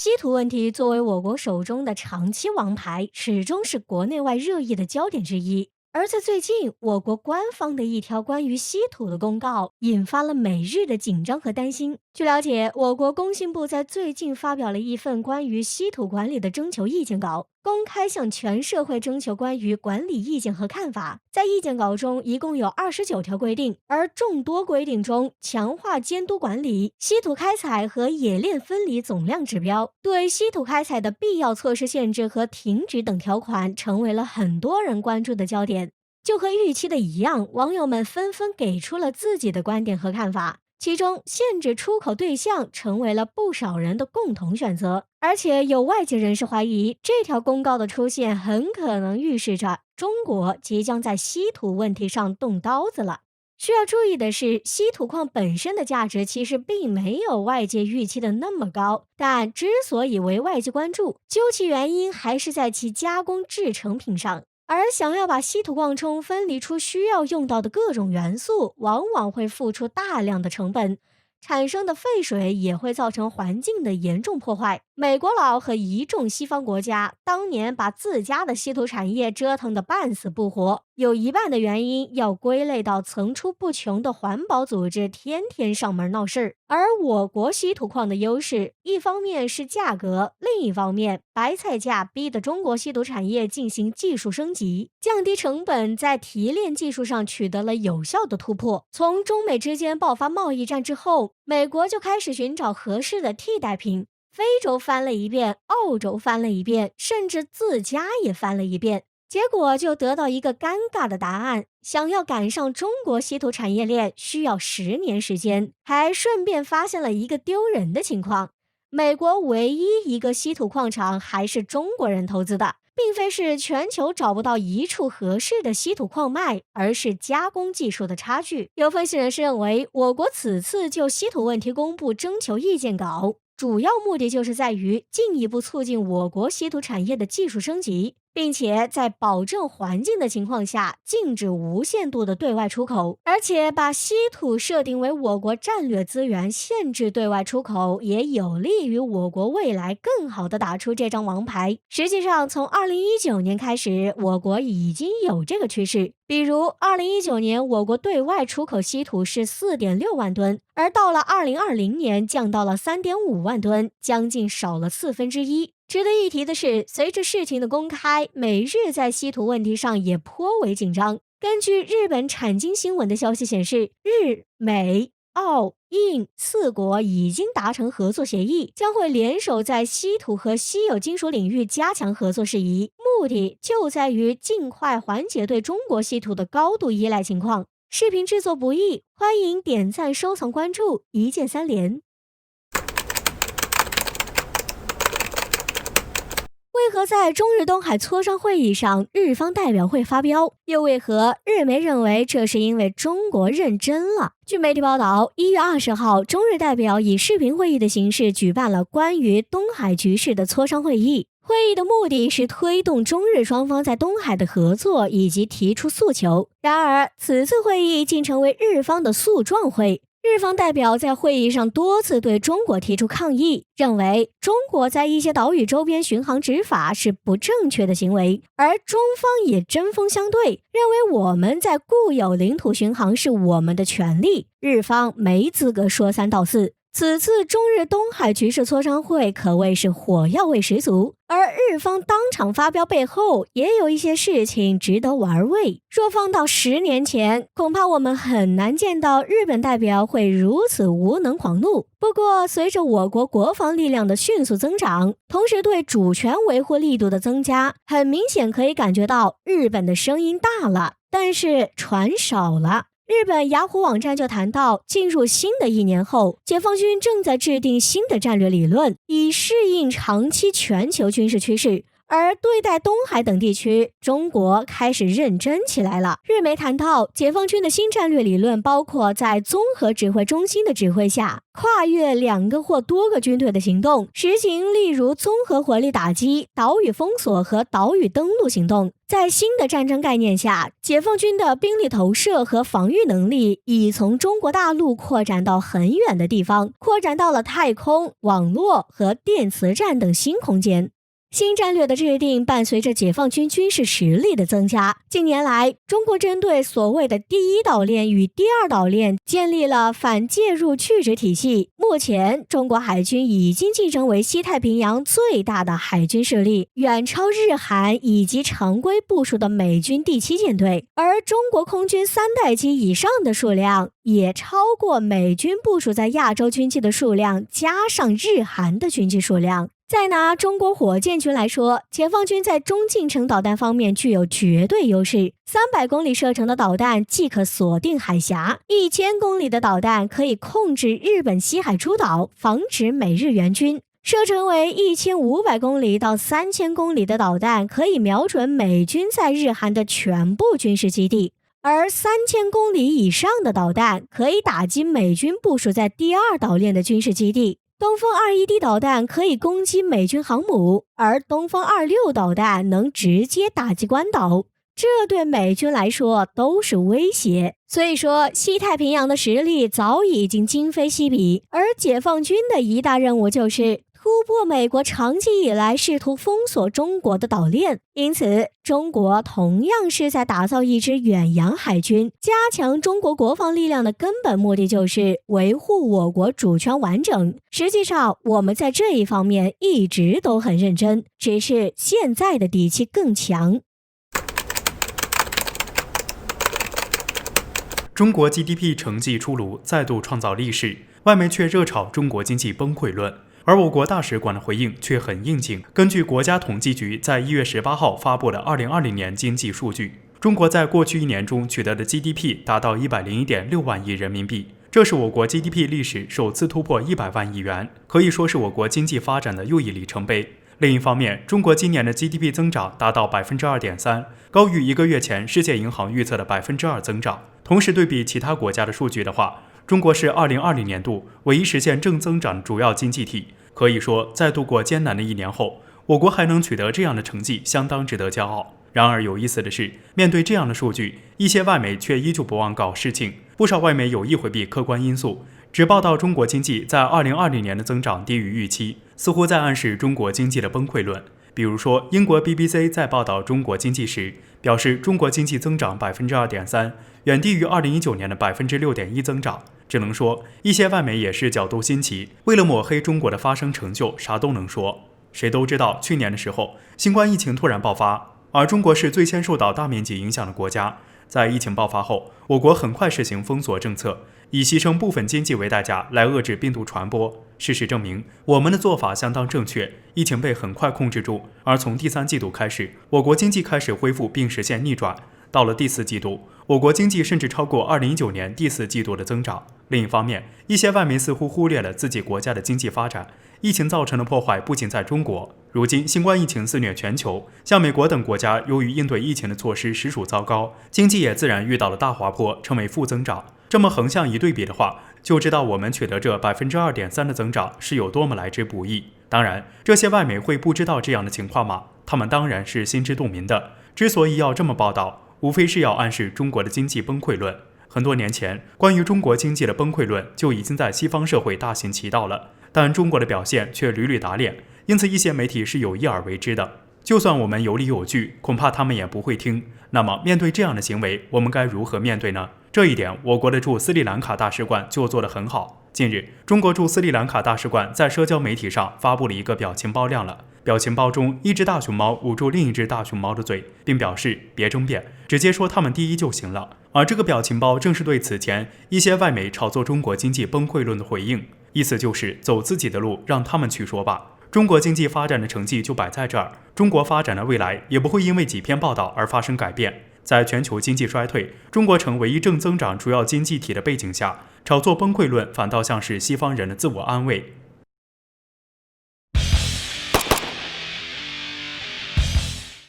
稀土问题作为我国手中的长期王牌，始终是国内外热议的焦点之一。而在最近，我国官方的一条关于稀土的公告，引发了美日的紧张和担心。据了解，我国工信部在最近发表了一份关于稀土管理的征求意见稿，公开向全社会征求关于管理意见和看法。在意见稿中，一共有29条规定，而众多规定中，强化监督管理稀土开采和冶炼分离总量指标，对稀土开采的必要措施限制和停止等条款，成为了很多人关注的焦点。就和预期的一样，网友们纷纷给出了自己的观点和看法。其中，限制出口对象成为了不少人的共同选择，而且有外界人士怀疑，这条公告的出现很可能预示着中国即将在稀土问题上动刀子了。需要注意的是，稀土矿本身的价值其实并没有外界预期的那么高，但之所以为外界关注，究其原因还是在其加工制成品上。而想要把稀土矿中分离出需要用到的各种元素，往往会付出大量的成本，产生的废水也会造成环境的严重破坏。美国佬和一众西方国家当年把自家的稀土产业折腾得半死不活，有一半的原因要归类到层出不穷的环保组织天天上门闹事儿。而我国稀土矿的优势，一方面是价格，另一方面白菜价逼得中国稀土产业进行技术升级，降低成本，在提炼技术上取得了有效的突破。从中美之间爆发贸易战之后，美国就开始寻找合适的替代品，非洲翻了一遍，澳洲翻了一遍，甚至自家也翻了一遍。结果就得到一个尴尬的答案，想要赶上中国稀土产业链需要10年时间，还顺便发现了一个丢人的情况。美国唯一一个稀土矿场还是中国人投资的，并非是全球找不到一处合适的稀土矿脉，而是加工技术的差距。有分析人士认为，我国此次就稀土问题公布征求意见稿，主要目的就是在于进一步促进我国稀土产业的技术升级，并且在保证环境的情况下，禁止无限度的对外出口，而且把稀土设定为我国战略资源，限制对外出口，也有利于我国未来更好的打出这张王牌。实际上，从2019年开始，我国已经有这个趋势。比如2019年，我国对外出口稀土是4.6万吨，而到了2020年降到了3.5万吨，将近少了1/4。值得一提的是，随着事情的公开，美日在稀土问题上也颇为紧张。根据日本产经新闻的消息显示，日、美、澳、印4国已经达成合作协议，将会联手在稀土和稀有金属领域加强合作事宜，目的就在于尽快缓解对中国稀土的高度依赖情况。视频制作不易，欢迎点赞、收藏、关注，一键3连。为何在中日东海磋商会议上，日方代表会发飙？又为何日媒认为这是因为中国认真了？据媒体报道，1月20号，中日代表以视频会议的形式举办了关于东海局势的磋商会议。会议的目的是推动中日双方在东海的合作以及提出诉求。然而，此次会议竟成为日方的诉状会。日方代表在会议上多次对中国提出抗议，认为中国在一些岛屿周边巡航执法是不正确的行为，而中方也针锋相对，认为我们在固有领土巡航是我们的权利，日方没资格说三道四。此次中日东海局势磋商会可谓是火药味十足，而日方当场发飙背后也有一些事情值得玩味。若放到10年前，恐怕我们很难见到日本代表会如此无能狂怒。不过，随着我国国防力量的迅速增长，同时对主权维护力度的增加，很明显可以感觉到日本的声音大了，但是船少了。日本雅虎网站就谈到，进入新的1年后，解放军正在制定新的战略理论，以适应长期全球军事趋势。而对待东海等地区，中国开始认真起来了。日媒谈到，解放军的新战略理论包括在综合指挥中心的指挥下，跨越2个或多个军队的行动，实行例如综合火力打击、岛屿封锁和岛屿登陆行动。在新的战争概念下，解放军的兵力投射和防御能力已从中国大陆扩展到很远的地方，扩展到了太空、网络和电磁战等新空间。新战略的制定伴随着解放军军事实力的增加。近年来，中国针对所谓的第一岛链与第二岛链建立了反介入拒止体系。目前，中国海军已经晋升为西太平洋最大的海军势力，远超日韩以及常规部署的美军第7舰队。而中国空军3代机以上的数量也超过美军部署在亚洲军机的数量，加上日韩的军机数量。再拿中国火箭军来说，解放军在中近程导弹方面具有绝对优势。300公里射程的导弹既可锁定海峡，1000公里的导弹可以控制日本西海诸岛，防止美日援军。射程为1500公里到3000公里的导弹可以瞄准美军在日韩的全部军事基地，而3000公里以上的导弹可以打击美军部署在第2岛链的军事基地。东风21D 导弹可以攻击美军航母，而东风26导弹能直接打击关岛，这对美军来说都是威胁。所以说，西太平洋的实力早已经今非昔比，而解放军的一大任务就是突破美国长期以来试图封锁中国的岛链。因此，中国同样是在打造一支远洋海军。加强中国国防力量的根本目的就是维护我国主权完整。实际上，我们在这一方面一直都很认真，只是现在的底气更强。中国 GDP 成绩出炉，再度创造历史，外媒却热炒中国经济崩溃论。而我国大使馆的回应却很应景。根据国家统计局在1月18号发布的2020年经济数据，中国在过去1年中取得的 GDP 达到101.6万亿人民币，这是我国 GDP 历史首次突破100万亿元，可以说是我国经济发展的又一里程碑。另一方面，中国今年的 GDP 增长达到 2.3%， 高于1个月前世界银行预测的 2% 增长。同时对比其他国家的数据的话，中国是2020年度唯一实现正增长的主要经济体。可以说，在度过艰难的1年后，我国还能取得这样的成绩，相当值得骄傲。然而有意思的是，面对这样的数据，一些外媒却依旧不忘搞事情。不少外媒有意回避客观因素，只报道中国经济在2020年的增长低于预期，似乎在暗示中国经济的崩溃论。比如说，英国 BBC 在报道中国经济时表示，中国经济增长 2.3%， 远低于2019年的 6.1% 增长。只能说，一些外媒也是角度新奇，为了抹黑中国的发生成就，啥都能说。谁都知道，去年的时候，新冠疫情突然爆发，而中国是最先受到大面积影响的国家。在疫情爆发后，我国很快实行封锁政策，以牺牲部分经济为代价来遏制病毒传播。事实证明，我们的做法相当正确，疫情被很快控制住。而从第3季度开始，我国经济开始恢复并实现逆转。到了第4季度，我国经济甚至超过2019年第4季度的增长。另一方面，一些外媒似乎忽略了自己国家的经济发展。疫情造成的破坏不仅在中国，如今新冠疫情肆虐全球，像美国等国家由于应对疫情的措施实属糟糕，经济也自然遇到了大滑坡，成为负增长。这么横向一对比的话，就知道我们取得这 2.3% 的增长是有多么来之不易。当然，这些外媒会不知道这样的情况吗？他们当然是心知肚明的。之所以要这么报道，无非是要暗示中国的经济崩溃论。很多年前，关于中国经济的崩溃论就已经在西方社会大行其道了，但中国的表现却屡屡打脸，因此一些媒体是有意而为之的。就算我们有理有据，恐怕他们也不会听。那么，面对这样的行为，我们该如何面对呢？这一点，我国的驻斯里兰卡大使馆就做得很好。近日，中国驻斯里兰卡大使馆在社交媒体上发布了一个表情包亮了。表情包中，一只大熊猫捂住另一只大熊猫的嘴，并表示别争辩，直接说他们第一就行了。而这个表情包正是对此前一些外媒炒作中国经济崩溃论的回应，意思就是走自己的路，让他们去说吧。中国经济发展的成绩就摆在这儿，中国发展的未来也不会因为几篇报道而发生改变。在全球经济衰退，中国成唯一正增长主要经济体的背景下，炒作崩溃论反倒像是西方人的自我安慰。